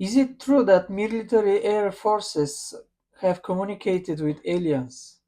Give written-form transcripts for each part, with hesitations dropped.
Is it true that military air forces have communicated with aliens?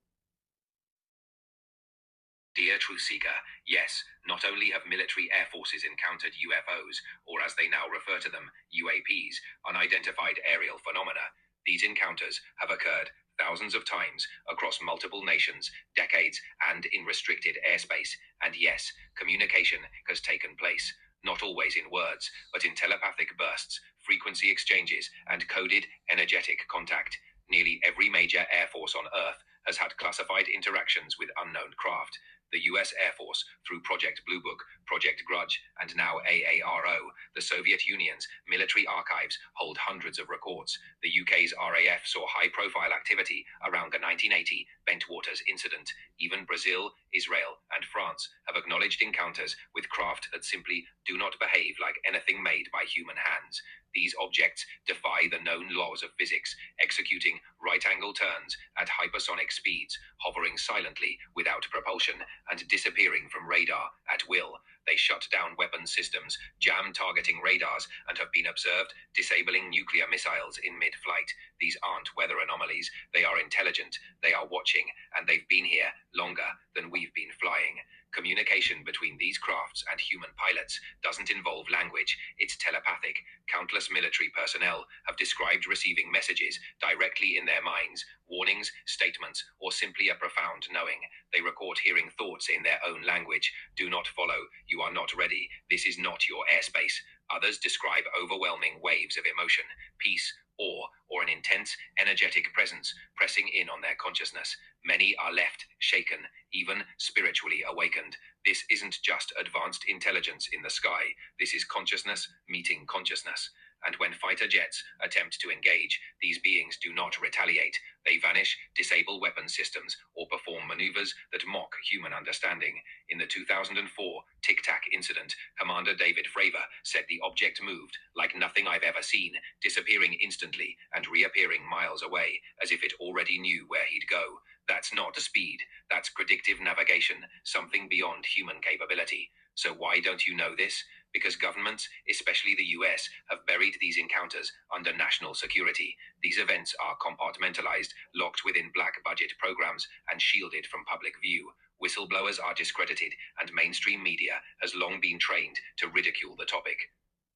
Dear Truth Seeker, yes, not only have military air forces encountered UFOs, or as they now refer to them, UAPs, unidentified aerial phenomena, these encounters have occurred thousands of times across multiple nations, decades, and in restricted airspace. And yes, communication has taken place, not always in words, but in telepathic bursts, frequency exchanges, and coded, energetic contact. Nearly every major air force on Earth has had classified interactions with unknown craft. The US Air Force, through Project Blue Book, Project Grudge, and now AARO, the Soviet Union's military archives hold hundreds of records. The UK's RAF saw high-profile activity around the 1980 Bentwaters incident. Even Brazil, Israel, and France have acknowledged encounters with craft that simply do not behave like anything made by human hands. These objects defy the known laws of physics, executing right-angle turns at hypersonic speeds, hovering silently without propulsion, and disappearing from radar at will. They shut down weapon systems, jam targeting radars, and have been observed disabling nuclear missiles in mid-flight. These aren't weather anomalies. They are intelligent, they are watching, and they've been here longer than we've been flying. Communication between these crafts and human pilots doesn't involve language, it's telepathic. Countless military personnel have described receiving messages directly in their minds, warnings, statements, or simply a profound knowing. They record hearing thoughts in their own language. Do not follow. You are not ready. This is not your airspace. Others describe overwhelming waves of emotion, peace, awe, or an intense, energetic presence pressing in on their consciousness. Many are left shaken, even spiritually awakened. This isn't just advanced intelligence in the sky. This is consciousness meeting consciousness. And when fighter jets attempt to engage, these beings do not retaliate. They vanish, disable weapon systems, or perform maneuvers that mock human understanding. In the 2004 Tic Tac incident, Commander David Fravor said the object moved like nothing I've ever seen, disappearing instantly and reappearing miles away, as if it already knew where he'd go. That's not speed, that's predictive navigation, something beyond human capability. So why don't you know this? Because governments, especially the US, have buried these encounters under national security. These events are compartmentalized, locked within black budget programs, and shielded from public view. Whistleblowers are discredited, and mainstream media has long been trained to ridicule the topic.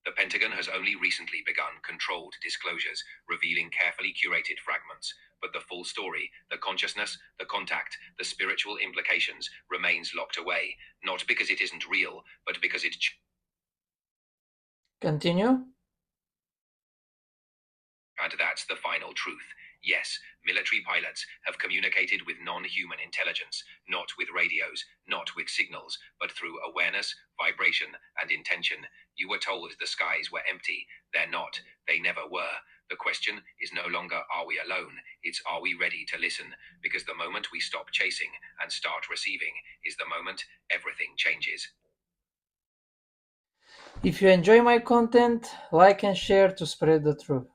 The Pentagon has only recently begun controlled disclosures, revealing carefully curated fragments. But the full story, the consciousness, the contact, the spiritual implications, remains locked away, not because it isn't real, but because it Continue? And that's the final truth. Yes, military pilots have communicated with non-human intelligence, not with radios, not with signals, but through awareness, vibration, and intention. You were told the skies were empty. They're not. They never were. The question is no longer are we alone, it's are we ready to listen? Because the moment we stop chasing and start receiving is the moment everything changes. If you enjoy my content, like and share to spread the truth.